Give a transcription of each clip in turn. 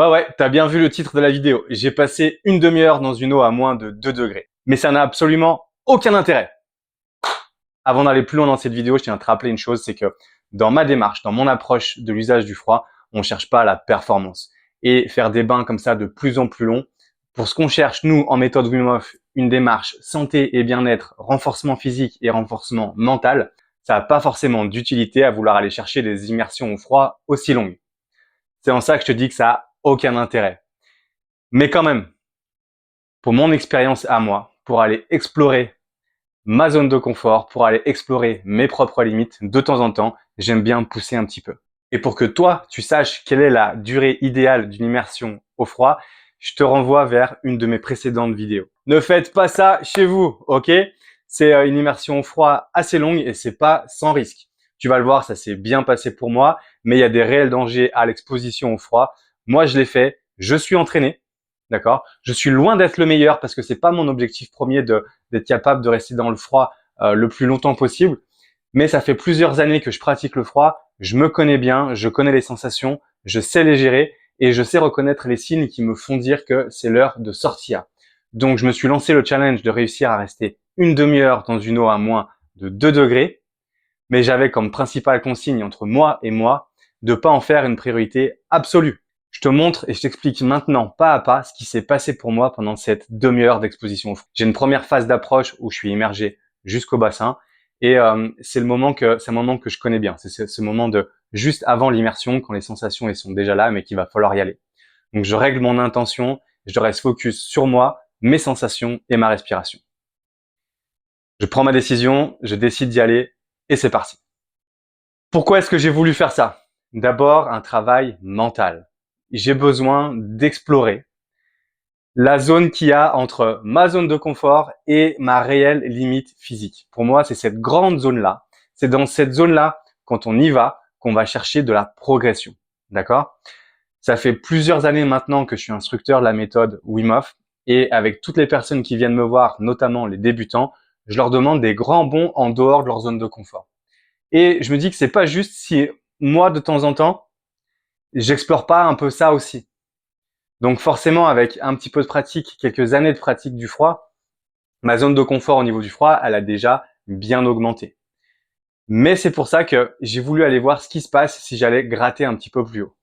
Ouais, t'as bien vu le titre de la vidéo. J'ai passé une demi-heure dans une eau à moins de 2 degrés. Mais ça n'a absolument aucun intérêt. Avant d'aller plus loin dans cette vidéo, je tiens à te rappeler une chose, c'est que dans ma démarche, dans mon approche de l'usage du froid, on ne cherche pas la performance. Et faire des bains comme ça de plus en plus longs, pour ce qu'on cherche, nous, en méthode Wim Hof, une démarche santé et bien-être, renforcement physique et renforcement mental, ça n'a pas forcément d'utilité à vouloir aller chercher des immersions au froid aussi longues. C'est en ça que je te dis que ça n'a aucun intérêt. Mais quand même, pour mon expérience à moi, pour aller explorer ma zone de confort, pour aller explorer mes propres limites, de temps en temps, j'aime bien pousser un petit peu. Et pour que toi, tu saches quelle est la durée idéale d'une immersion au froid, je te renvoie vers une de mes précédentes vidéos. Ne faites pas ça chez vous, ok? C'est une immersion au froid assez longue et c'est pas sans risque. Tu vas le voir, ça s'est bien passé pour moi, mais il y a des réels dangers à l'exposition au froid. Moi, je l'ai fait, je suis entraîné, d'accord? Je suis loin d'être le meilleur parce que c'est pas mon objectif premier d'être capable de rester dans le froid le plus longtemps possible. Mais ça fait plusieurs années que je pratique le froid, je me connais bien, je connais les sensations, je sais les gérer et je sais reconnaître les signes qui me font dire que c'est l'heure de sortir. Donc je me suis lancé le challenge de réussir à rester une demi-heure dans une eau à moins de 2 degrés, mais j'avais comme principale consigne entre moi et moi de pas en faire une priorité absolue. Je te montre et je t'explique maintenant pas à pas ce qui s'est passé pour moi pendant cette demi-heure d'exposition au froid. J'ai une première phase d'approche où je suis immergé jusqu'au bassin et c'est un moment que je connais bien. C'est ce moment de juste avant l'immersion quand les sensations elles sont déjà là mais qu'il va falloir y aller. Donc je règle mon intention, je reste focus sur moi, mes sensations et ma respiration. Je prends ma décision, je décide d'y aller et c'est parti. Pourquoi est-ce que j'ai voulu faire ça? D'abord, un travail mental. J'ai besoin d'explorer la zone qu'il y a entre ma zone de confort et ma réelle limite physique. Pour moi, c'est cette grande zone-là. C'est dans cette zone-là, quand on y va, qu'on va chercher de la progression. D'accord? Ça fait plusieurs années maintenant que je suis instructeur de la méthode Wim Hof et avec toutes les personnes qui viennent me voir, notamment les débutants, je leur demande des grands bonds en dehors de leur zone de confort. Et je me dis que c'est pas juste si moi, de temps en temps, j'explore pas un peu ça aussi. Donc forcément, avec un petit peu de pratique, quelques années de pratique du froid, ma zone de confort au niveau du froid, elle a déjà bien augmenté. Mais c'est pour ça que j'ai voulu aller voir ce qui se passe si j'allais gratter un petit peu plus haut.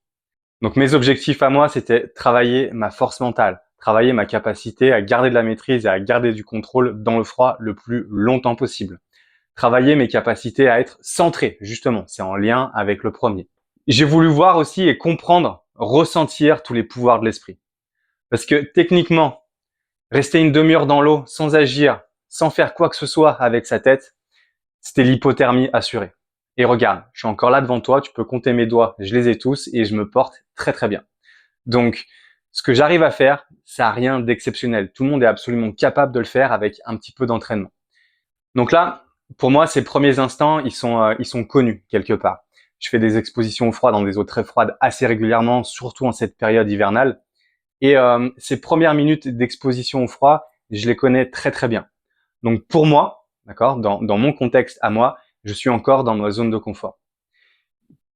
Donc mes objectifs à moi, c'était travailler ma force mentale, travailler ma capacité à garder de la maîtrise et à garder du contrôle dans le froid le plus longtemps possible. Travailler mes capacités à être centré, justement, c'est en lien avec le premier. J'ai voulu voir aussi et comprendre, ressentir tous les pouvoirs de l'esprit. Parce que techniquement, rester une demi-heure dans l'eau sans agir, sans faire quoi que ce soit avec sa tête, c'était l'hypothermie assurée. Et regarde, je suis encore là devant toi, tu peux compter mes doigts, je les ai tous et je me porte très très bien. Donc, ce que j'arrive à faire, ça n'a rien d'exceptionnel. Tout le monde est absolument capable de le faire avec un petit peu d'entraînement. Donc là, pour moi, ces premiers instants, ils sont connus quelque part. Je fais des expositions au froid dans des eaux très froides assez régulièrement, surtout en cette période hivernale. Et ces premières minutes d'exposition au froid, je les connais très très bien. Donc pour moi, d'accord, dans mon contexte à moi, je suis encore dans ma zone de confort.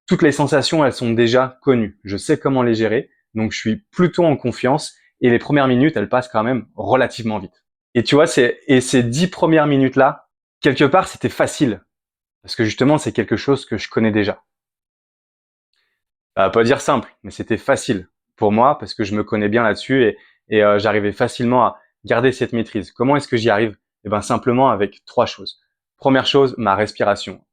Toutes les sensations, elles sont déjà connues. Je sais comment les gérer, donc je suis plutôt en confiance. Et les premières minutes, elles passent quand même relativement vite. Et tu vois, ces 10 premières minutes-là, quelque part, c'était facile. Parce que justement, c'est quelque chose que je connais déjà. Ça va pas dire simple, mais c'était facile pour moi parce que je me connais bien là-dessus et j'arrivais facilement à garder cette maîtrise. Comment est-ce que j'y arrive? Eh ben simplement avec 3 choses. Première chose, ma respiration.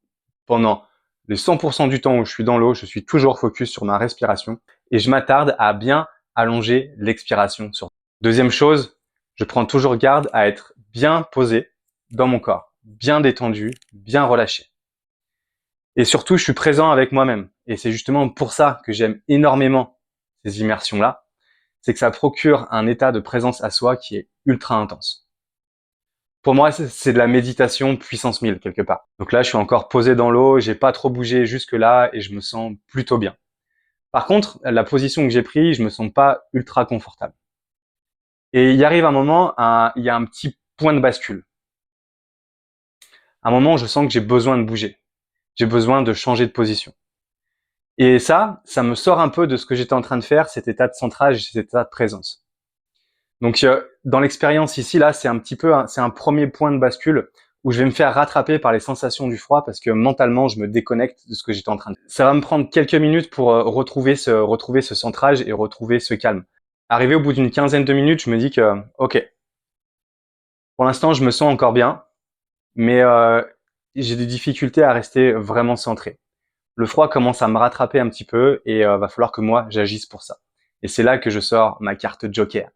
Pendant les 100% du temps où je suis dans l'eau, je suis toujours focus sur ma respiration et je m'attarde à bien allonger l'expiration. Deuxième chose, je prends toujours garde à être bien posé dans mon corps, bien détendu, bien relâché. Et surtout, je suis présent avec moi-même. Et c'est justement pour ça que j'aime énormément ces immersions-là. C'est que ça procure un état de présence à soi qui est ultra intense. Pour moi, c'est de la méditation puissance 1000 quelque part. Donc là, je suis encore posé dans l'eau, j'ai pas trop bougé jusque-là et je me sens plutôt bien. Par contre, la position que j'ai prise, je me sens pas ultra confortable. Et il arrive un moment, il y a un petit point de bascule. Un moment où je sens que j'ai besoin de bouger. J'ai besoin de changer de position. Et ça me sort un peu de ce que j'étais en train de faire, cet état de centrage, cet état de présence. Donc, dans l'expérience ici, là, c'est un premier point de bascule où je vais me faire rattraper par les sensations du froid parce que mentalement, je me déconnecte de ce que j'étais en train de faire. Ça va me prendre quelques minutes pour retrouver ce centrage et retrouver ce calme. Arrivé au bout d'une quinzaine de minutes, je me dis que, ok, pour l'instant, je me sens encore bien, mais j'ai des difficultés à rester vraiment centré. Le froid commence à me rattraper un petit peu et va falloir que moi, j'agisse pour ça. Et c'est là que je sors ma carte Joker.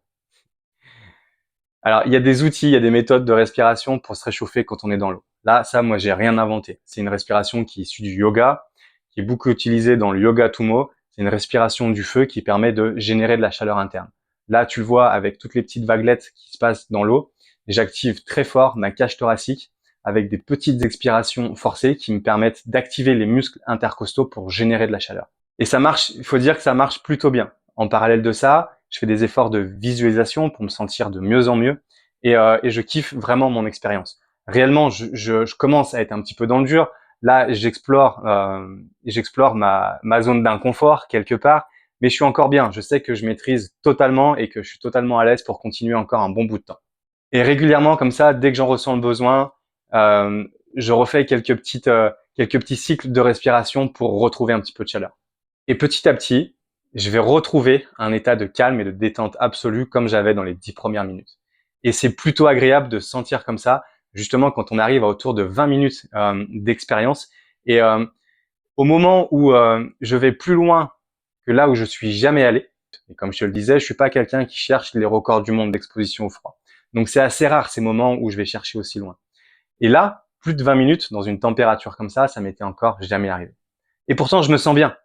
Alors, il y a des outils, il y a des méthodes de respiration pour se réchauffer quand on est dans l'eau. Là, ça, moi, j'ai rien inventé. C'est une respiration qui est issue du yoga, qui est beaucoup utilisée dans le yoga Tumo. C'est une respiration du feu qui permet de générer de la chaleur interne. Là, tu le vois avec toutes les petites vaguelettes qui se passent dans l'eau. J'active très fort ma cage thoracique avec des petites expirations forcées qui me permettent d'activer les muscles intercostaux pour générer de la chaleur. Et ça marche, il faut dire que ça marche plutôt bien. En parallèle de ça, je fais des efforts de visualisation pour me sentir de mieux en mieux et je kiffe vraiment mon expérience. Réellement, je commence à être un petit peu dans le dur. Là, j'explore ma zone d'inconfort quelque part, mais je suis encore bien. Je sais que je maîtrise totalement et que je suis totalement à l'aise pour continuer encore un bon bout de temps. Et régulièrement, comme ça, dès que j'en ressens le besoin, je refais quelques petits cycles de respiration pour retrouver un petit peu de chaleur. Et petit à petit, je vais retrouver un état de calme et de détente absolue comme j'avais dans les 10 premières minutes. Et c'est plutôt agréable de se sentir comme ça, justement quand on arrive à autour de 20 minutes d'expérience. Et au moment où je vais plus loin que là où je suis jamais allé, et comme je te le disais, je suis pas quelqu'un qui cherche les records du monde d'exposition au froid. Donc c'est assez rare ces moments où je vais chercher aussi loin. Et là, plus de 20 minutes dans une température comme ça m'était encore jamais arrivé. Et pourtant, je me sens bien.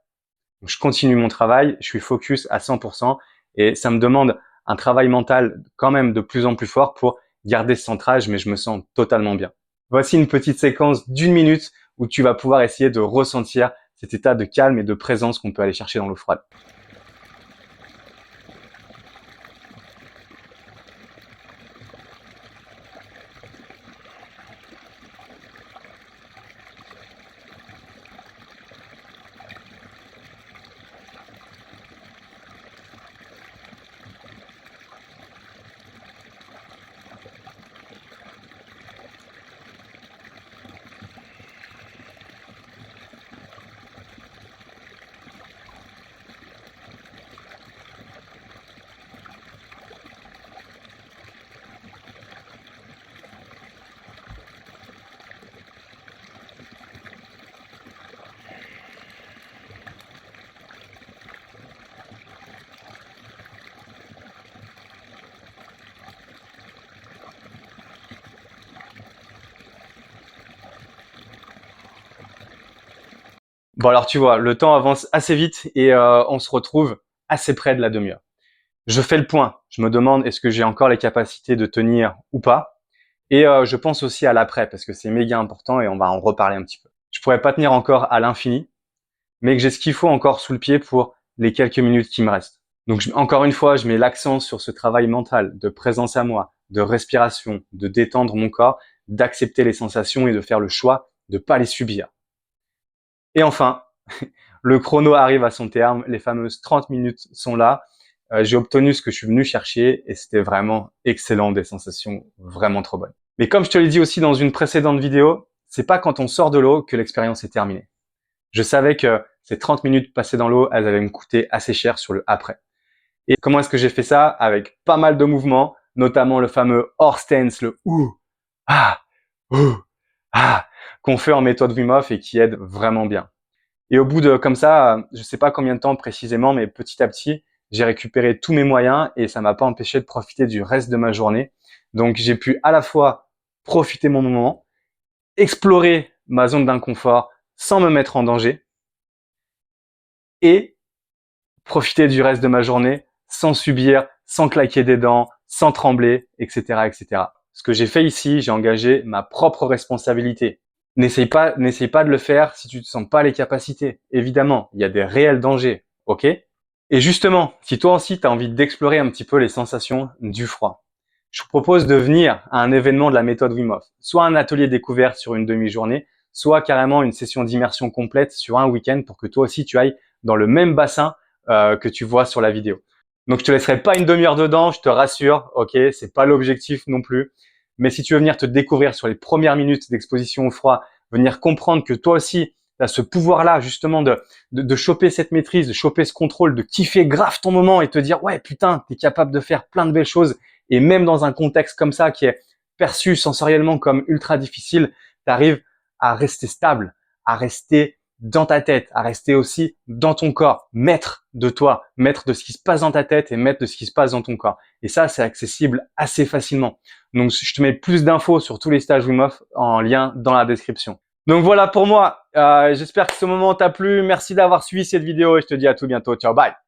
Donc, je continue mon travail, je suis focus à 100% et ça me demande un travail mental quand même de plus en plus fort pour garder ce centrage, mais je me sens totalement bien. Voici une petite séquence d'1 minute où tu vas pouvoir essayer de ressentir cet état de calme et de présence qu'on peut aller chercher dans l'eau froide. Bon alors tu vois, le temps avance assez vite et on se retrouve assez près de la demi-heure. Je fais le point, je me demande est-ce que j'ai encore les capacités de tenir ou pas. Et je pense aussi à l'après parce que c'est méga important et on va en reparler un petit peu. Je pourrais pas tenir encore à l'infini, mais que j'ai ce qu'il faut encore sous le pied pour les quelques minutes qui me restent. Donc encore une fois, je mets l'accent sur ce travail mental de présence à moi, de respiration, de détendre mon corps, d'accepter les sensations et de faire le choix de pas les subir. Et enfin, le chrono arrive à son terme, les fameuses 30 minutes sont là. J'ai obtenu ce que je suis venu chercher et c'était vraiment excellent, des sensations vraiment trop bonnes. Mais comme je te l'ai dit aussi dans une précédente vidéo, c'est pas quand on sort de l'eau que l'expérience est terminée. Je savais que ces 30 minutes passées dans l'eau, elles allaient me coûter assez cher sur le après. Et comment est-ce que j'ai fait ça? Avec pas mal de mouvements, notamment le fameux horse stance, le ah, ouh, ah, qu'on fait en méthode Wim Hof et qui aide vraiment bien. Et au bout de comme ça, je sais pas combien de temps précisément, mais petit à petit, j'ai récupéré tous mes moyens et ça m'a pas empêché de profiter du reste de ma journée. Donc j'ai pu à la fois profiter mon moment, explorer ma zone d'inconfort sans me mettre en danger et profiter du reste de ma journée sans subir, sans claquer des dents, sans trembler, etc., etc. Ce que j'ai fait ici, j'ai engagé ma propre responsabilité. N'essaye pas de le faire si tu ne sens pas les capacités. Évidemment, il y a des réels dangers, ok? Et justement, si toi aussi tu as envie d'explorer un petit peu les sensations du froid, je vous propose de venir à un événement de la méthode Wim Hof, soit un atelier découvert sur une demi-journée, soit carrément une session d'immersion complète sur un week-end pour que toi aussi tu ailles dans le même bassin que tu vois sur la vidéo. Donc, je te laisserai pas une demi-heure dedans, je te rassure, ok, c'est pas l'objectif non plus. Mais si tu veux venir te découvrir sur les premières minutes d'exposition au froid, venir comprendre que toi aussi, tu as ce pouvoir-là justement de choper cette maîtrise, de choper ce contrôle, de kiffer grave ton moment et te dire ouais putain, tu es capable de faire plein de belles choses et même dans un contexte comme ça qui est perçu sensoriellement comme ultra difficile, tu arrives à rester stable, à rester dans ta tête, à rester aussi dans ton corps, maître de toi, maître de ce qui se passe dans ta tête et maître de ce qui se passe dans ton corps. Et ça, c'est accessible assez facilement. Donc, je te mets plus d'infos sur tous les stages Wim Hof en lien dans la description. Donc voilà pour moi. J'espère que ce moment t'a plu. Merci d'avoir suivi cette vidéo et je te dis à tout bientôt. Ciao, bye.